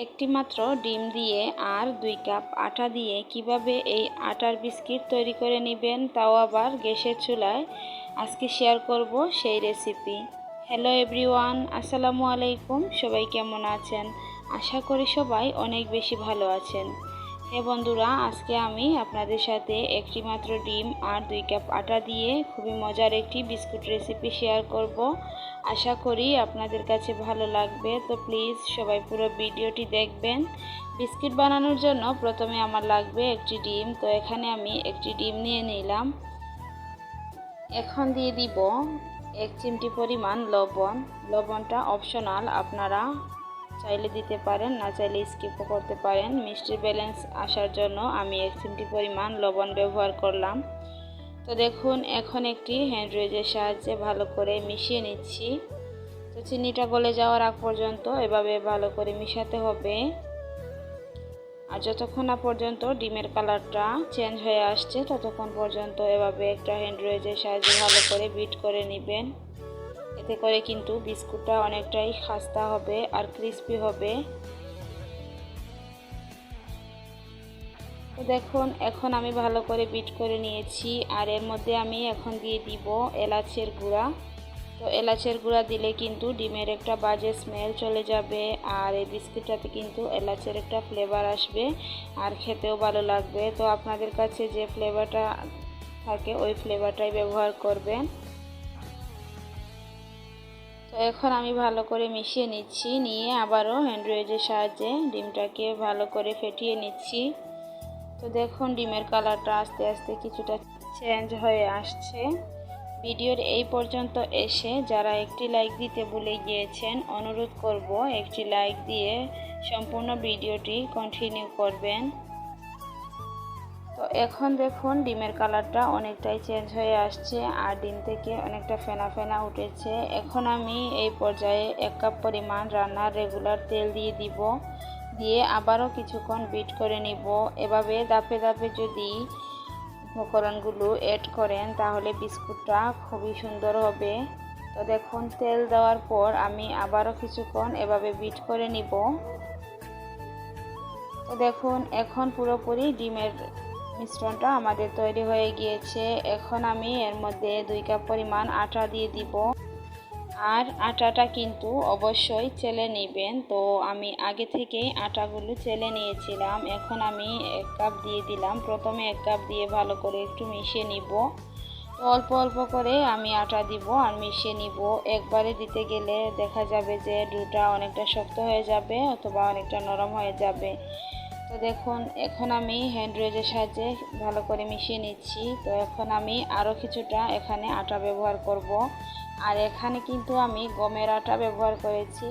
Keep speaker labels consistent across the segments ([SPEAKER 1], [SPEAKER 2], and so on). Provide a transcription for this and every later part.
[SPEAKER 1] একটি মাত্র ডিম দিয়ে আর 2 কাপ আটা দিয়ে কিভাবে এই আটার বিস্কিট তৈরি করে নেবেন, তাও আবার গ্যাসের চুলায়, আজকে শেয়ার করব সেই রেসিপি। হ্যালো এভরিওয়ান, আসসালামু আলাইকুম। সবাই কেমন আছেন? আশা করি সবাই অনেক বেশি ভালো আছেন। হ্যাঁ বন্ধুরা, আজকে আমি আপনাদের সাথে একটি মাত্র ডিম আর 2 কাপ আটা দিয়ে খুবই মজার একটি বিস্কুট রেসিপি শেয়ার করব। আশা করি আপনাদের কাছে ভালো লাগবে। তো প্লিজ সবাই পুরো ভিডিওটি দেখবেন। বিস্কিট বানানোর জন্য প্রথমে আমার লাগবে একটি ডিম। তো এখানে আমি একটি ডিম নিয়ে নিলাম। এখন দিয়ে দিব 1 চিমটি পরিমাণ লবণ। লবণটা অপশনাল, আপনারা চাইলে দিতে পারেন, না চাইলে স্কিপও করতে পারেন। মিষ্টির ব্যালেন্স আসার জন্য আমি 1 চিমটি পরিমাণ লবণ ব্যবহার করলাম। তো দেখুন, এখন একটি হ্যান্ড উইচের সাহায্যে ভালো করে মিশিয়ে নিচ্ছি। তো চিনিটা গলে যাওয়ার আগ পর্যন্ত এভাবে ভালো করে মিশাতে হবে। আর যতক্ষণ না পর্যন্ত ডিমের কালারটা চেঞ্জ হয়ে আসছে ততক্ষণ পর্যন্ত এভাবে একটা হ্যান্ড উইচের সাহায্যে ভালো করে বিট করে নেবেন। এতে করে কিন্তু বিস্কুটটা অনেকটাই খাস্তা হবে আর ক্রিস্পি হবে। তো দেখুন, এখন আমি ভালো করে বিট করে নিয়েছি। আর এর মধ্যে আমি এখন দিয়ে দিব এলাচের গুঁড়া। তো এলাচের গুঁড়া দিলে কিন্তু ডিমের একটা বাজে স্মেল চলে যাবে, আর এই বিস্কিটটাতে কিন্তু এলাচের একটা ফ্লেভার আসবে আর খেতেও ভালো লাগবে। তো আপনাদের কাছে যে ফ্লেভারটা থাকে ওই ফ্লেভারটাই ব্যবহার করবেন। তো এখন আমি ভালো করে মিশিয়ে নিচ্ছি, নিয়ে আবারও হ্যান্ড উইচের সাহায্যে ডিমটাকে ভালো করে ফেটিয়ে নিচ্ছি। তো দেখুন, ডিমের কালারটা আস্তে আস্তে কিছুটা চেঞ্জ হয়ে আসছে। ভিডিওর এই পর্যন্ত এসে যারা একটি লাইক দিতে ভুলে গিয়েছেন, অনুরোধ করব একটি লাইক দিয়ে সম্পূর্ণ ভিডিওটি কন্টিনিউ করবেন। তো এখন দেখুন, ডিমের কালারটা অনেকটাই চেঞ্জ হয়ে আসছে আর ডিম থেকে অনেকটা ফেনা ফেনা উঠেছে। এখন আমি এই পর্যায়ে 1 কাপ পরিমাণ রান্নার রেগুলার তেল দিয়ে দিব। দিয়ে আবারও কিছুক্ষণ বিট করে নিব। এভাবে ধাপে ধাপে যদি উপকরণগুলো অ্যাড করেন তাহলে বিস্কুটটা খুবই সুন্দর হবে। তো দেখুন, তেল দেওয়ার পর আমি আবারও কিছুক্ষণ এভাবে বিট করে নিব। তো দেখুন, এখন পুরোপুরি ডিমের মিশ্রণটা আমাদের তৈরি হয়ে গিয়েছে। এখন আমি এর মধ্যে 2 কাপ পরিমাণ আটা দিয়ে দিব। আর আটাটা কিন্তু অবশ্যই চেলে নেবেন। তো আমি আগে থেকেই আটাগুলো চেলে নিয়েছিলাম। এখন আমি 1 কাপ দিয়ে দিলাম। প্রথমে 1 কাপ দিয়ে ভালো করে একটু মিশিয়ে নিব। তো অল্প অল্প করে আমি আটা দিব আর মিশিয়ে নিব। একবারে দিতে গেলে দেখা যাবে যে ডোটা অনেকটা শক্ত হয়ে যাবে অথবা অনেকটা নরম হয়ে যাবে। তো দেখুন, এখন আমি হ্যান্ড উইচের সাহায্যে ভালো করে মিশিয়ে নিচ্ছি। তো এখন আমি আরও কিছুটা এখানে আটা ব্যবহার করব। আর এখানে কিন্তু আমি গমের আটা ব্যবহার করেছি।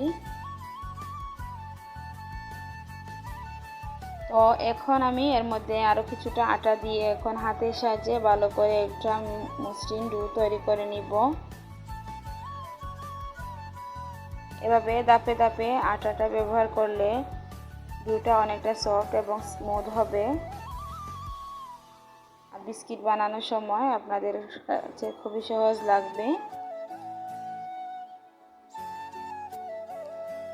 [SPEAKER 1] তো এখন আমি এর মধ্যে আরও কিছুটা আটা দিয়ে এখন হাতের সাহায্যে ভালো করে একটা মসৃণ ডো তৈরি করে নিব। এভাবে ধাপে ধাপে আটাটা ব্যবহার করলে ডোটা অনেকটা সফট এবং স্মুথ হবে। আর বিস্কিট বানানোর সময় আপনাদের কাছে খুবই সহজ লাগবে।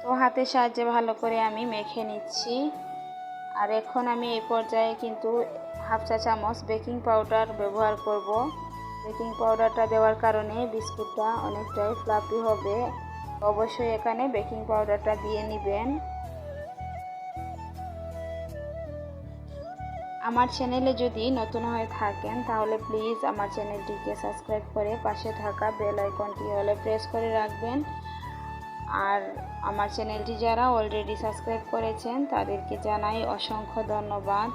[SPEAKER 1] তো হাতের সাহায্যে ভালো করে আমি মেখে নিচ্ছি। আর এখন আমি এই পর্যায়ে কিন্তু 1/2 চা চামচ বেকিং পাউডার ব্যবহার করব। বেকিং পাউডারটা দেওয়ার কারণে বিস্কুটটা অনেকটাই ফ্লাফি হবে। অবশ্যই এখানে বেকিং পাউডারটা দিয়ে নেবেন। আমার চ্যানেলে যদি নতুন হয়ে থাকেন তাহলে প্লিজ আমার চ্যানেলটিকে সাবস্ক্রাইব করে পাশে থাকা বেল আইকনটি অলে প্রেস করে রাখবেন। আর আমার চ্যানেলটি যারা অলরেডি সাবস্ক্রাইব করেছেন তাদেরকে জানাই অসংখ্য ধন্যবাদ।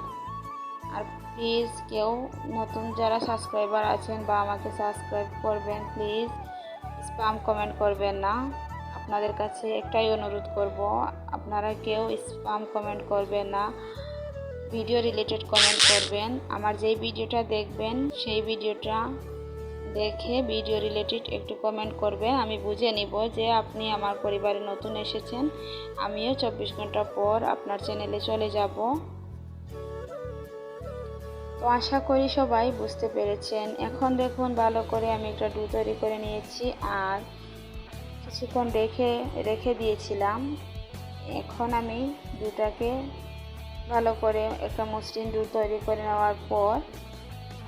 [SPEAKER 1] আর প্লিজ কেউ নতুন যারা সাবস্ক্রাইবার আছেন বা আমাকে সাবস্ক্রাইব করবেন, প্লিজ স্প্যাম কমেন্ট করবেন না। আপনাদের কাছে একটাই অনুরোধ করব, আপনারা কেউ স্প্যাম কমেন্ট করবেন না, ভিডিও রিলেটেড কমেন্ট করবেন। আমার যেই ভিডিওটা দেখবেন সেই ভিডিওটা দেখে ভিডিও রিলেটেড একটু কমেন্ট করবেন। আমি বুঝে নিব যে আপনি আমার পরিবারে নতুন এসেছেন। আমিও 24 ঘন্টা পর আপনার চ্যানেলে চলে যাব। তো আশা করি সবাই বুঝতে পেরেছেন। এখন দেখুন, ভালো করে আমি একটা ডো তৈরি করে নিয়েছি আর কিছুক্ষণ রেখে দিয়েছিলাম। এখন আমি দুটাকে ভালো করে একটা মসৃণ ডো তৈরি করে নেওয়ার পর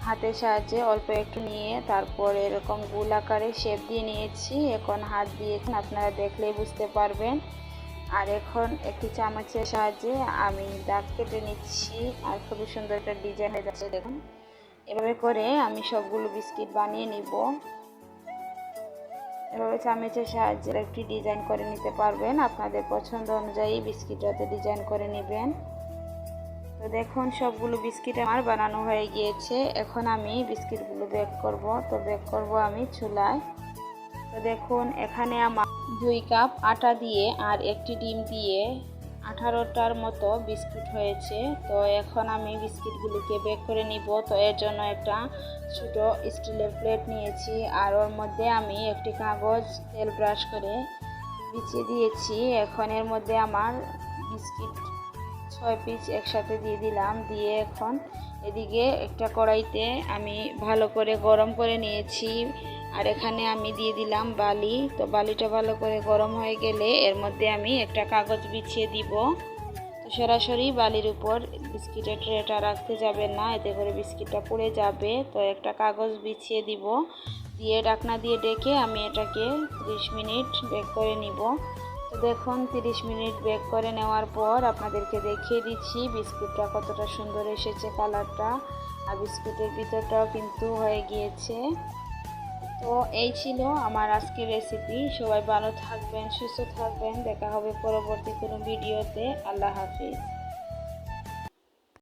[SPEAKER 1] হাতের সাহায্যে অল্প একটু নিয়ে তারপর এরকম গোল আকারে শেপ দিয়ে নিয়েছি। এখন হাত দিয়ে আপনারা দেখলেই বুঝতে পারবেন। আর এখন একটি চামচের সাহায্যে আমি দাগ কেটে নিচ্ছি আর খুবই সুন্দর একটা ডিজাইন হয়ে যাচ্ছে। দেখুন এভাবে করে আমি সবগুলো বিস্কিট বানিয়ে নিব। এভাবে চামচের সাহায্যে একটি ডিজাইন করে নিতে পারবেন। আপনাদের পছন্দ অনুযায়ী বিস্কিটটাতে ডিজাইন করে নেবেন। তো দেখুন সবগুলো বিস্কিট আমার বানানো হয়ে গিয়েছে। এখন আমি বিস্কিটগুলো বেক করব। তো বেক করব আমি চুলায়। তো দেখুন এখানে আমার 2 কাপ আটা দিয়ে আর একটি ডিম দিয়ে 18টার মতো বিস্কুট হয়েছে। তো এখন আমি বিস্কিটগুলিকে বেক করে নিব। তো এর জন্য একটা ছোট স্টিলের প্লেট নিয়েছি আর ওর মধ্যে আমি একটি কাগজ তেল ব্রাশ করে বিছিয়ে দিয়েছি। এখন এর মধ্যে আমার বিস্কিট 6 পিস একসাথে দিয়ে দিলাম। দিয়ে এখন এদিকে একটা কড়াইতে আমি ভালো করে গরম করে নিয়েছি আর এখানে আমি দিয়ে দিলাম বালি। তো বালিটা ভালো করে গরম হয়ে গেলে এর মধ্যে আমি একটা কাগজ বিছিয়ে দিব। তো সরাসরি বালির উপর বিস্কিটের ট্রেটা রাখতে যাবেন না, এতে করে বিস্কিটটা পুড়ে যাবে। তো একটা কাগজ বিছিয়ে দিব, দিয়ে ঢাকনা দিয়ে ডেকে আমি এটাকে 30 মিনিট বেক করে নিব। তো দেখুন 30 মিনিট বেক করে নেওয়ার পর আপনাদেরকে দেখিয়ে দিচ্ছি বিস্কুটটা কতটা সুন্দর এসেছে কালারটা, আর বিস্কুটের ভিতরটাও কিন্তু হয়ে গিয়েছে। তো এই ছিল আমার আজকের রেসিপি। সবাই ভালো থাকবেন, সুস্থ থাকবেন। দেখা হবে পরবর্তী কোনো ভিডিওতে। আল্লাহ হাফিজ।